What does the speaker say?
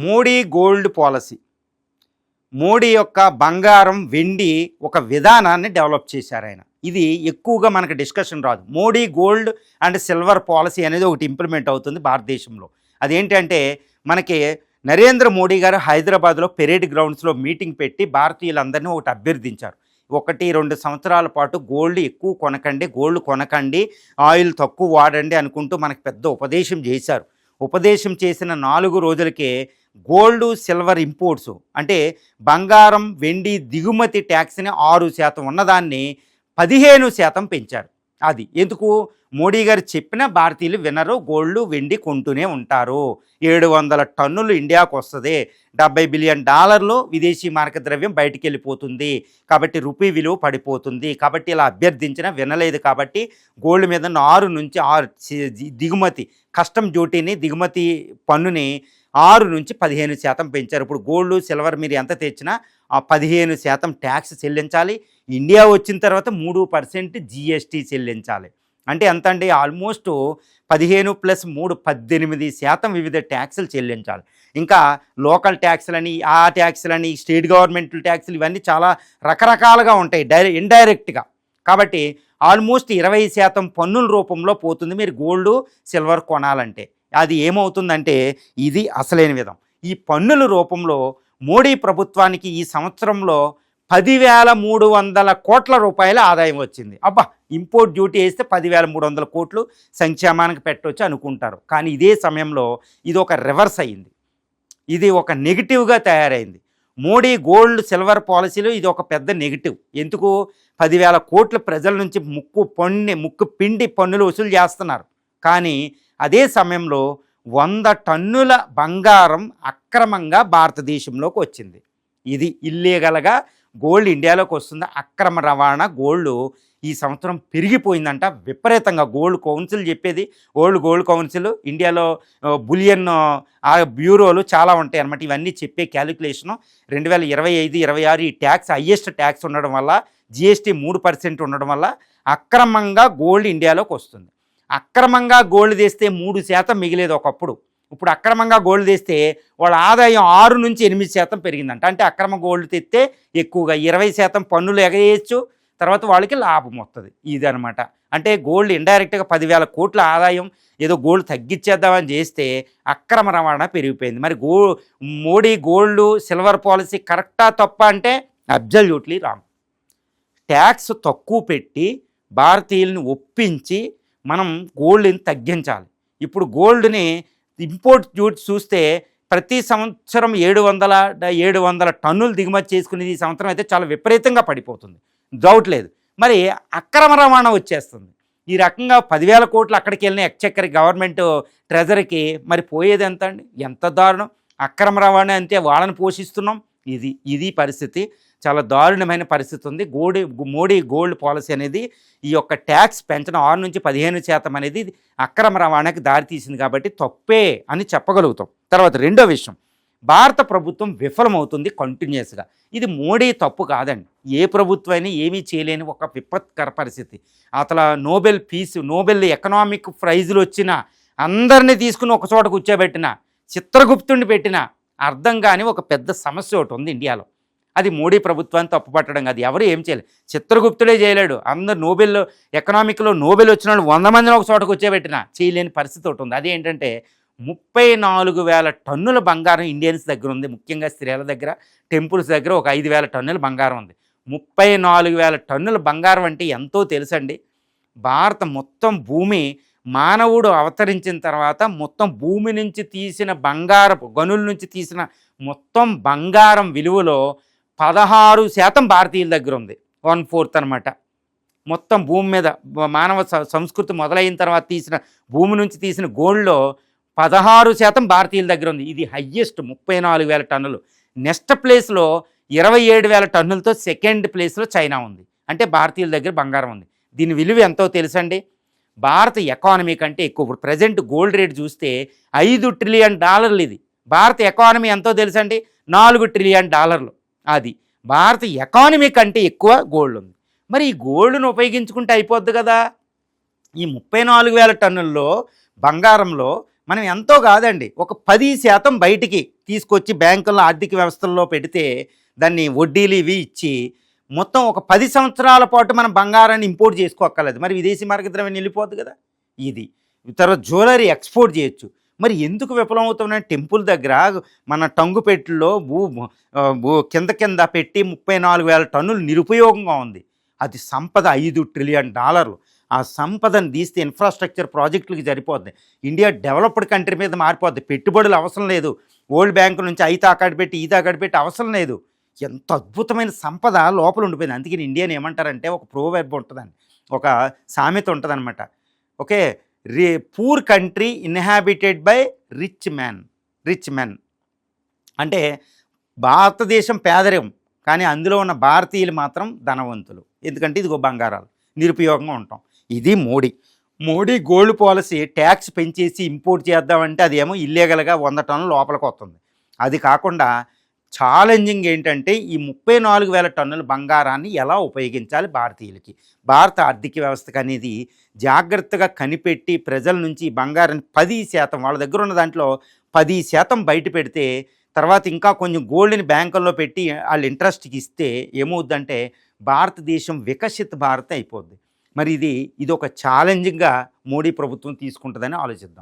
Modi gold policy. Modi యొక్క బంగారం, వెండి ఒక విధానాన్ని డెవలప్ చేశారు ఆయన. ఇది ఎక్కువగా మనకు డిస్కషన్ రాదు. Modi gold and silver policy అనేది ఒకటి ఇంప్లిమెంట్ అవుతుంది భారతదేశంలో. అదేంటంటే మనకి నరేంద్ర మోడీ గారు హైదరాబాద్లో పెరేడ్ గ్రౌండ్స్లో మీటింగ్ పెట్టి భారతీయులందరినీ ఒకటి అభ్యర్థించారు. 1-2 సంవత్సరాల పాటు గోల్డ్ ఎక్కువ కొనకండి, గోల్డ్ కొనకండి, ఆయిల్ తక్కువ వాడండి అనుకుంటూ మనకు పెద్ద ఉపదేశం చేశారు. ఉపదేశం చేసిన 4 రోజులకే గోల్డ్ సిల్వర్ ఇంపోర్ట్స్ అంటే బంగారం వెండి దిగుమతి ట్యాక్స్ని 6% ఉన్నదాన్ని 15% పెంచారు. అది ఎందుకు? మోడీ గారు చెప్పిన భారతీయులు వినరు, గోల్డ్ వెండి కొంటూనే ఉంటారు. 700 టన్నులు ఇండియాకు వస్తుంది, $70 బిలియన్ విదేశీ మారక ద్రవ్యం బయటికి వెళ్ళిపోతుంది, కాబట్టి రూపీ విలువ పడిపోతుంది. కాబట్టి ఇలా అభ్యర్థించినా వినలేదు. కాబట్టి గోల్డ్ మీద 6 నుంచి 6 దిగుమతి కస్టమ్ డ్యూటీని, దిగుమతి పన్నుని 6 నుంచి 15% పెంచారు. ఇప్పుడు గోల్డ్ సిల్వర్ మీరు ఎంత తెచ్చినా ఆ 15% ట్యాక్స్ చెల్లించాలి. ఇండియా వచ్చిన తర్వాత 3% GST చెల్లించాలి. అంటే ఎంత అండి? ఆల్మోస్ట్ 15 + 3 18% వివిధ ట్యాక్సులు చెల్లించాలి. ఇంకా లోకల్ ట్యాక్సులని, ఆ ట్యాక్సులని, స్టేట్ గవర్నమెంట్ ట్యాక్సులు, ఇవన్నీ చాలా రకరకాలుగా ఉంటాయి ఇండైరెక్ట్గా. కాబట్టి ఆల్మోస్ట్ 20% పన్నుల రూపంలో పోతుంది మీరు గోల్డ్ సిల్వర్ కొనాలంటే. అది ఏమవుతుందంటే ఇది అసలైన విధం. ఈ పన్నుల రూపంలో మోడీ ప్రభుత్వానికి ఈ సంవత్సరంలో 10,300 కోట్ల రూపాయల ఆదాయం వచ్చింది. అబ్బా, ఇంపోర్ట్ డ్యూటీ వేస్తే 10,300 కోట్లు సంక్షేమానికి పెట్టవచ్చు అనుకుంటారు. కానీ ఇదే సమయంలో ఇది ఒక రివర్స్ అయింది. ఇది ఒక నెగిటివ్గా తయారైంది. మోడీ గోల్డ్ సిల్వర్ పాలసీలో ఇది ఒక పెద్ద నెగిటివ్. ఎందుకు? 10,000 కోట్ల ప్రజల నుంచి ముక్కు పిండి పన్నులు వసూలు చేస్తున్నారు. కానీ అదే సమయంలో 100 టన్నుల బంగారం అక్రమంగా భారతదేశంలోకి వచ్చింది. ఇది ఇల్లీగల్గా గోల్డ్ ఇండియాలోకి వస్తుంది. అక్రమ రవాణా గోల్డ్ ఈ సంవత్సరం పెరిగిపోయిందంట విపరీతంగా. గోల్డ్ కౌన్సిల్ చెప్పేది, వరల్డ్ గోల్డ్ కౌన్సిల్, ఇండియాలో బులియన్ బ్యూరోలు చాలా ఉంటాయి అన్నమాట. ఇవన్నీ చెప్పే క్యాలిక్యులేషను 2025-26 ఈ ట్యాక్స్ హయ్యెస్ట్ ట్యాక్స్ ఉండడం వల్ల, GST 3% ఉండడం వల్ల అక్రమంగా గోల్డ్ ఇండియాలోకి వస్తుంది. అక్రమంగా గోల్డ్ తెస్తే 3% మిగిలేదు ఒకప్పుడు. ఇప్పుడు అక్రమంగా గోల్డ్ తెస్తే వాళ్ళ ఆదాయం 6 నుంచి 8% పెరిగిందంట. అంటే అక్రమ గోల్డ్ తెస్తే ఎక్కువగా 20% పన్నులు ఎగవేయచ్చు, తర్వాత వాళ్ళకి లాభం వస్తుంది. ఇది అనమాట. అంటే గోల్డ్ ఇండైరెక్ట్గా 10,000 కోట్ల ఆదాయం ఏదో గోల్డ్ తగ్గించేద్దామని చేస్తే అక్రమ రవాణా పెరిగిపోయింది. మరి మోడీ గోల్డ్ సిల్వర్ పాలసీ కరెక్టా తప్ప అంటే అబ్జల్యూట్లీ రాంగ్. ట్యాక్స్ తక్కువ పెట్టి భారతీయుల్ని ఒప్పించి మనం గోల్డ్ని తగ్గించాలి. ఇప్పుడు గోల్డ్ని ఇంపోర్ట్ డ్యూటీ చూస్తే ప్రతి సంవత్సరం 700 టన్నులు దిగుమతి చేసుకునేది ఈ సంవత్సరం అయితే చాలా విపరీతంగా పడిపోతుంది, డౌట్ లేదు. మరి అక్రమ రవాణా వచ్చేస్తుంది. ఈ రకంగా 10,000 కోట్లు అక్కడికి వెళ్ళిన ఎక్స్చెక్కర్ గవర్నమెంట్ ట్రెజరీకి మరి పోయేది ఎంత అండి? ఎంత దారుణం. అక్రమ రవాణా అంటే వాళ్ళని పోషిస్తున్నాం. ఇది పరిస్థితి. చాలా దారుణమైన పరిస్థితి ఉంది. మోడీ గోల్డ్ పాలసీ అనేది ఈ యొక్క ట్యాక్స్ పెంచడం 6 నుంచి 15% అనేది అక్రమ రవాణాకి దారితీసింది. కాబట్టి తప్పే అని చెప్పగలుగుతాం. తర్వాత రెండో విషయం, భారత ప్రభుత్వం విఫలమవుతుంది కంటిన్యూస్గా. ఇది మోడీ తప్పు కాదండి. ఏ ప్రభుత్వమైనా ఏమీ చేయలేని ఒక విపత్కర పరిస్థితి. అసలు నోబెల్ ఎకనామిక్ ప్రైజులు వచ్చిన అందరినీ తీసుకుని ఒక చోట కూర్చోబెట్టిన, చిత్రగుప్తుడిని పెట్టిన అర్థం కాని ఒక పెద్ద సమస్య ఒకటి ఉంది ఇండియాలో. అది మోడీ ప్రభుత్వాన్ని తప్పుపట్టడం కాదు. ఎవరు ఏం చేయలేదు. చిత్రగుప్తుడే చేయలేడు. అందరు ఎకనామిక్లో నోబెల్ వచ్చిన వాళ్ళు 100 మందిని ఒక చోట కూర్చోబెట్టినా చేయలేని పరిస్థితి ఒకటి ఉంది. అదేంటంటే 34,000 టన్నుల బంగారం ఇండియన్స్ దగ్గర ఉంది. ముఖ్యంగా స్త్రీల దగ్గర, టెంపుల్స్ దగ్గర ఒక 5,000 టన్నుల బంగారం ఉంది. 34,000 టన్నుల బంగారం అంటే ఎంతో తెలుసండి. భారత మొత్తం భూమి మానవుడు అవతరించిన తర్వాత మొత్తం భూమి నుంచి తీసిన బంగారపు గనుల నుంచి తీసిన మొత్తం బంగారం విలువలో 16% భారతీయుల దగ్గర ఉంది. 1/4 అనమాట. మొత్తం భూమి మీద మానవ సంస్కృతి మొదలైన తర్వాత భూమి నుంచి తీసిన గోల్డ్లో 16% భారతీయుల దగ్గర ఉంది. ఇది హయ్యెస్ట్ 34,000 టన్నులు. నెక్స్ట్ ప్లేస్లో 27,000 టన్నులతో సెకండ్ ప్లేస్లో చైనా ఉంది. అంటే భారతీయుల దగ్గర బంగారం ఉంది. దీని విలువ ఎంతో తెలుసండి. భారత ఎకానమీ కంటే ఎక్కువ. ప్రజెంట్ గోల్డ్ రేట్ చూస్తే $5 ట్రిలియన్ ఇది. భారత ఎకానమీ ఎంతో తెలుసండి? $4 ట్రిలియన్. అది భారత ఎకానమీ కంటే ఎక్కువ గోల్డ్ ఉంది. మరి ఈ గోల్డ్ను ఉపయోగించుకుంటే అయిపోద్ది కదా. ఈ 34,000 టన్నుల్లో బంగారంలో మనం ఎంతో కాదండి, ఒక 10% బయటికి తీసుకొచ్చి బ్యాంకుల్లో ఆర్థిక వ్యవస్థల్లో పెడితే దాన్ని వడ్డీలు ఇవి ఇచ్చి మొత్తం ఒక 10 సంవత్సరాల పాటు మనం బంగారాన్ని ఇంపోర్ట్ చేసుకోక్కర్లేదు. మరి విదేశీ మార్గద్రవ్యం వెళ్ళిపోద్ది కదా. ఇది తర్వాత జ్యువెలరీ ఎక్స్పోర్ట్ చేయొచ్చు. మరి ఎందుకు విఫలం అవుతున్నాయి? టెంపుల్ దగ్గర మన టంగుపెట్టులో కింద కింద పెట్టి 34,000 టన్నులు నిరుపయోగంగా ఉంది. అది సంపద $5 ట్రిలియన్. ఆ సంపదను తీస్తే ఇన్ఫ్రాస్ట్రక్చర్ ప్రాజెక్టులకి సరిపోద్ది. ఇండియా డెవలప్డ్ కంట్రీ మీద మారిపోద్ది. పెట్టుబడులు అవసరం లేదు. వరల్డ్ బ్యాంకు నుంచి అయితే అక్కడ పెట్టి ఇది అక్కడ పెట్టి అవసరం లేదు. ఎంత అద్భుతమైన సంపద లోపల ఉండిపోయింది. అందుకని ఇండియాని ఏమంటారంటే ఒక ప్రోవెర్బ్ ఉంటుందండి, ఒక సామెత ఉంటుందన్నమాట. Okay, poor country inhabited by rich men అంటే భారతదేశం పేదరికం, కానీ అందులో ఉన్న భారతీయులు మాత్రం ధనవంతులు. ఎందుకంటే ఇదిగో బంగారాలు నిరుపయోగంగా ఉంటాం. ఇది మోడీ గోల్డ్ పాలసీ. ట్యాక్స్ పెంచేసి ఇంపోర్ట్ చేద్దామంటే అదేమో ఇల్లీగల్గా 100 టన్నుల లోపలికి వస్తుంది. అది కాకుండా ఛాలెంజింగ్ ఏంటంటే ఈ 34,000 టన్నుల బంగారాన్ని ఎలా ఉపయోగించాలి భారతీయులకి, భారత ఆర్థిక వ్యవస్థకు అనేది జాగ్రత్తగా కనిపెట్టి ప్రజల నుంచి ఈ బంగారాన్ని 10% వాళ్ళ దగ్గర ఉన్న దాంట్లో 10% బయట పెడితే తర్వాత ఇంకా కొంచెం గోల్డ్ని బ్యాంకుల్లో పెట్టి వాళ్ళు ఇంట్రెస్ట్కి ఇస్తే ఏమవుద్దంటే భారతదేశం వికసిత్ భారత్ అయిపోద్ది. మరి ఇది ఒక ఛాలెంజింగ్గా మోడీ ప్రభుత్వం తీసుకుంటుందని ఆలోచిద్దాం.